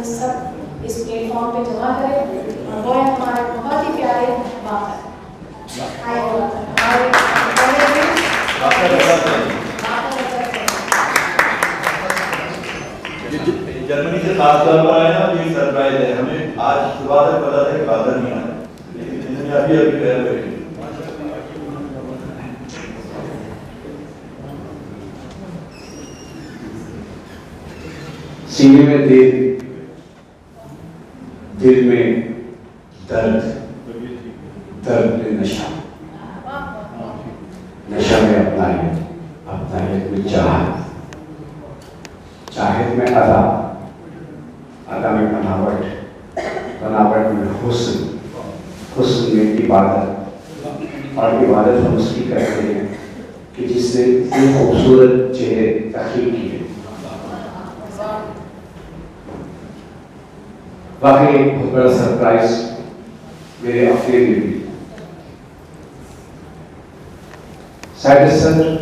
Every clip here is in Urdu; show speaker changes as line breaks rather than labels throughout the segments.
یہ سب اس پلیٹ فارم پہ جمع کریں. وہ ہے ہمارے بہت ہی پیارے باقر.
جرمنی سے خاص طور پر آئے نا, یہ سرپرائز ہے ہمیں. آج صبح تک پتا تھا کہ باقر نہیں آئے, لیکن ابھی خیر بیٹھے.
سینے میں دل میں درد, درد میں نشہ, نشہ میں اپنائیت میں چاہت, چاہت میں ادا, ادا میں بناوٹ, بناوٹ میں حسن, حسن میں عبادت, اور عبادت ہم اس کی کرتے ہیں کہ جس نے اتنے خوبصورت چہرے تخلیق کیے. واقعی بہت بڑا سرپرائز میرے اپنے لیے بھی. صاحب صدر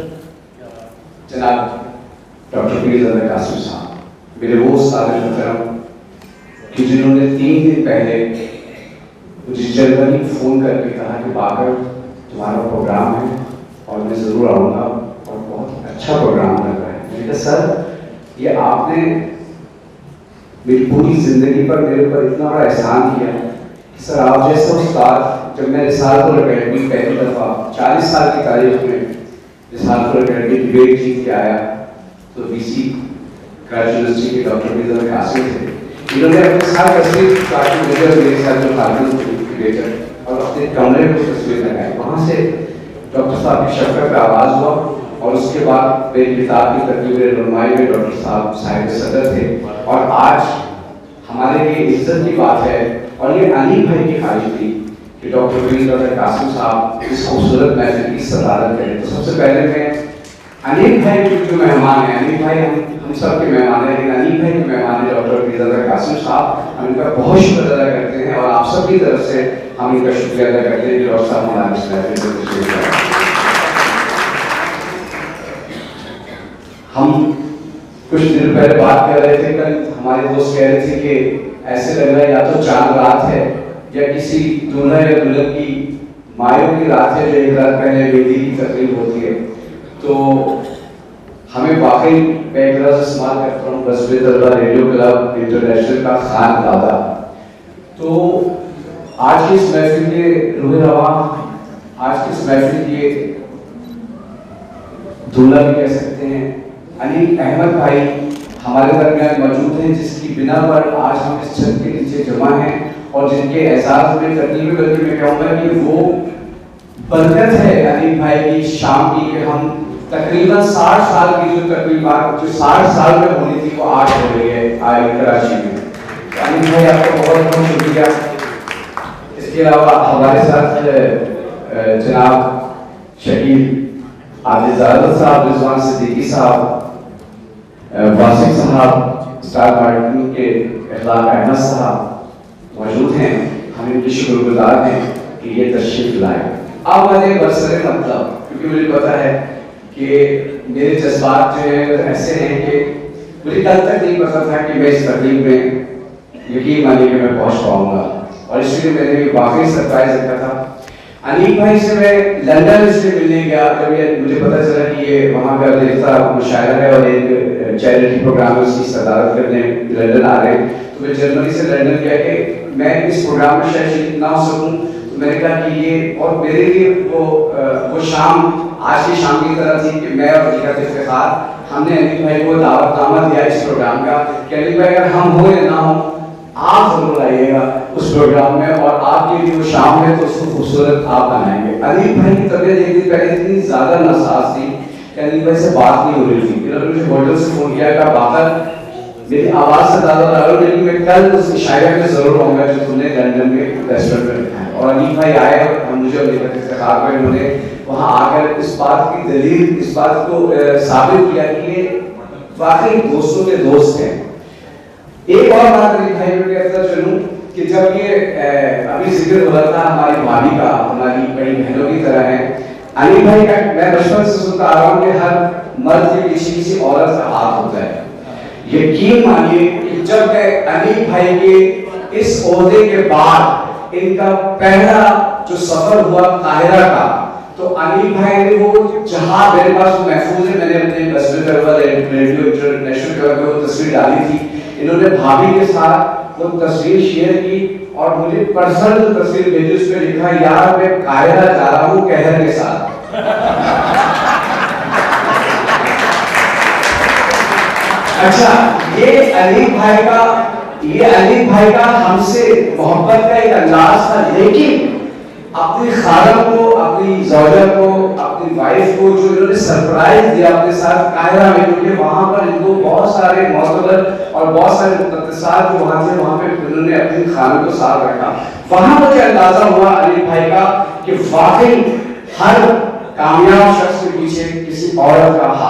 جناب ڈاکٹر پیر زادہ قاسم صاحب میرے وہ استاد محترم کہ جنہوں نے 3 دن پہلے مجھے جرمنی فون کر کے کہا کہ باقر تمہارا پروگرام ہے اور میں ضرور آؤں گا اور بہت اچھا پروگرام لگ رہا ہے. میں نے کہا سر یہ آپ نے میری پوری زندگی پر میرے اوپر اتنا بڑا احسان کیا کہ سر آپ جیسا استاد, جب میں رسالت اکیڈمی پہلی دفعہ 40 سال کی تاریخ میں رسالت اکیڈمی ڈبیٹ جیت کے آیا تو بی سی کراچی یونیورسٹی کے ڈاکٹر پیر زادہ قاسم تھے. انہوں نے اپنے ساتھ تصویر کاٹی مجھے اور میرے ساتھ جو خاتون ڈبیٹر اور اپنے کمرے میں تصویر لگائی. وہاں سے ڈاکٹر صاحب کی شفقت کا آغاز ہوا اور اس کے بعد میری کتاب کی ترتیب رہنمائی میں ڈاکٹر صاحب صدر تھے. اور آج ہمارے لیے عزت کی بات ہے اور یہ انیب بھائی کی خواہش تھی کہ ڈاکٹر پیر زادہ قاسم صاحب اس خوبصورت محفل کی صدارت کریں. تو سب سے پہلے میں انیب بھائی کے جو مہمان ہیں, انیب بھائی ہم سب کے مہمان ہیں, لیکن انیب بھائی کے مہمان ہیں ڈاکٹر پیر زادہ قاسم صاحب, ہم ان کا بہت شکر ادا کرتے ہیں اور آپ سب کی طرف سے ہم ان کا شکریہ ادا کرتے ہیں کہ ڈاکٹر صاحب ہمارے اس محفل میں تشریف لائے. ہم کچھ دن پہلے بات کر رہے تھے, کل ہمارے دوست کہہ رہے تھے کہ ایسے لگ رہا ہے یا تو چاند رات ہے یا کسی دلہا یا دلہن کی مایوں کی رات ہے جو ایک رات پہلے مہندی کی تقریب ہوتی ہے. تو ہمیں واقعی میں ایک طرح سے استعمال کرتا ہوں بسوے طلبہ ریڈیو کلب انٹرنیشنل کا خان دادا. تو آج کی اس محفل کے روح رواں, آج کی اس محفل کے دولہا بھی کہہ سکتے ہیں انیب احمد بھائی ہمارے درمیان موجود ہیں, جس کی بنا پر آج ہم اس چھت کے نیچے جمع ہیں اور جن کے اعزاز میں ترتیب بلکہ میں کہوں گا کہ وہ برکت ہے انیب بھائی کی شام کی کہ ہم تقریباً 60 سال کی جو تقریبات جو 60 سال میں ہونی تھی وہ آج ہو رہی ہے کراچی میں. انیب بھائی آپ کو بہت بہت شکریہ. اس کے علاوہ ہمارے ساتھ جناب شکیل عادل زادہ صاحب, رضوان صدیقی صاحب, واسق صاحب, اسٹار مارکیٹنگ کے اخلاق احمد صاحب موجود ہیں. ہم ان کی شکر گزار ہیں کہ یہ تشریف لائے. اب مجھے برسر مطلب کیونکہ مجھے پتا ہے کہ میرے جذبات جو ہیں ایسے ہیں کہ مجھے کل تک نہیں پتا تھا کہ میں اس تقریب میں یقین مانیے کہ میں پہنچ پاؤں گا, اور اس لیے میں نے واقعی سرپرائز رکھا تھا. انیب بھائی سے میں لندن اس لیے ملنے گیا جب یہ مجھے پتا چلا کہ یہ وہاں کا دیکھتا مشاعرہ ہے اور ایک چیریٹی پروگرام ہے اس کی صدارت کرنے لندن آ رہے ہیں. تو میں جرمنی سے لندن گیا کہ میں اس پروگرام میں شاید شریک نہ ہو سکوں. تو میں نے کہا کہ یہ اور میرے لیے وہ شام آج کی شام کی طرح تھی کہ میں اور جگہ افتخار ہم نے انیب بھائی کو دعوت نامہ دیا اس پروگرام کا کہ انیب بھائی اگر ہم ہوں یا نہ ہوں آپ ضرور آئیے گا اس پروگرام میں اور آپ کے لیے وہ شام ہے تو اس کو خوبصورت آپ بنائیں گے. انیب بھائی کی طبیعت ایک دن پہلے اتنی زیادہ ناساز تھی کہ انیب بھائی سے بات نہیں ہو رہی تھی. انہوں نے مجھے ہوٹل سے فون کیا کہ باقر میری آواز سے زیادہ لگا لیکن میں کل اس شاعری میں ضرور آؤں گا جو تم نے لندن کے ریسٹورینٹ میں لکھا ہے. اور انیب بھائی آئے اور مجھے اور میرے افتخار پر انہوں نے وہاں آ کر اس بات کی دلیل اس بات کو ثابت کیا کہ یہ واقعی دوستوں کے دوست ہیں. ایک اور بات انیب بھائی میں کہتا چلوں کہ جب یہ ابھی ذکر ہو رہا تھا ہماری بھابھی کا, ہماری بڑی بہنوں کی طرح ہے انیب بھائی کا, میں بچپن سے سنتا آ رہا ہوں کہ ہر مرد کے کسی عورت کا ہاتھ ہوتا ہے. یقین مانیے کہ کہ جب میں انیب بھائی کے اس عہدے کے بعد ان کا پہلا جو سفر ہوا قاہرہ کا، تو انیب بھائی نے وہ جہاں میرے پاس محفوظ ہے، میں نے اپنے تصویر کروا ریڈیو انٹرنیشنل پر وہ تصویر ڈالی تھی، انہوں نے بھابھی کے ساتھ وہ تصویر شیئر کی اور مجھے پرسنل تصویر بھیجی، اس پہ لکھا یار میں قاہرہ جا رہا ہوں قہر کے ساتھ۔ اچھا یہ انیب بھائی کا ہم سے محبت کا ایک انداز تھا، لیکن اپنی خالہ کو، اپنی زوجہ کو، اپنی وائف کو جو انہوں نے سرپرائز دیا اپنے ساتھ قاہرہ میں، کیونکہ وہاں پر ان کو بہت سارے معتبر اور بہت سارے مقدسات جو وہاں تھے، وہاں پہ انہوں نے اپنی خالہ کو ساتھ رکھا۔ وہاں مجھے اندازہ ہوا انیب بھائی کا کہ واقعی ہر کامیاب شخص کے پیچھے کسی عورت کا ہاتھ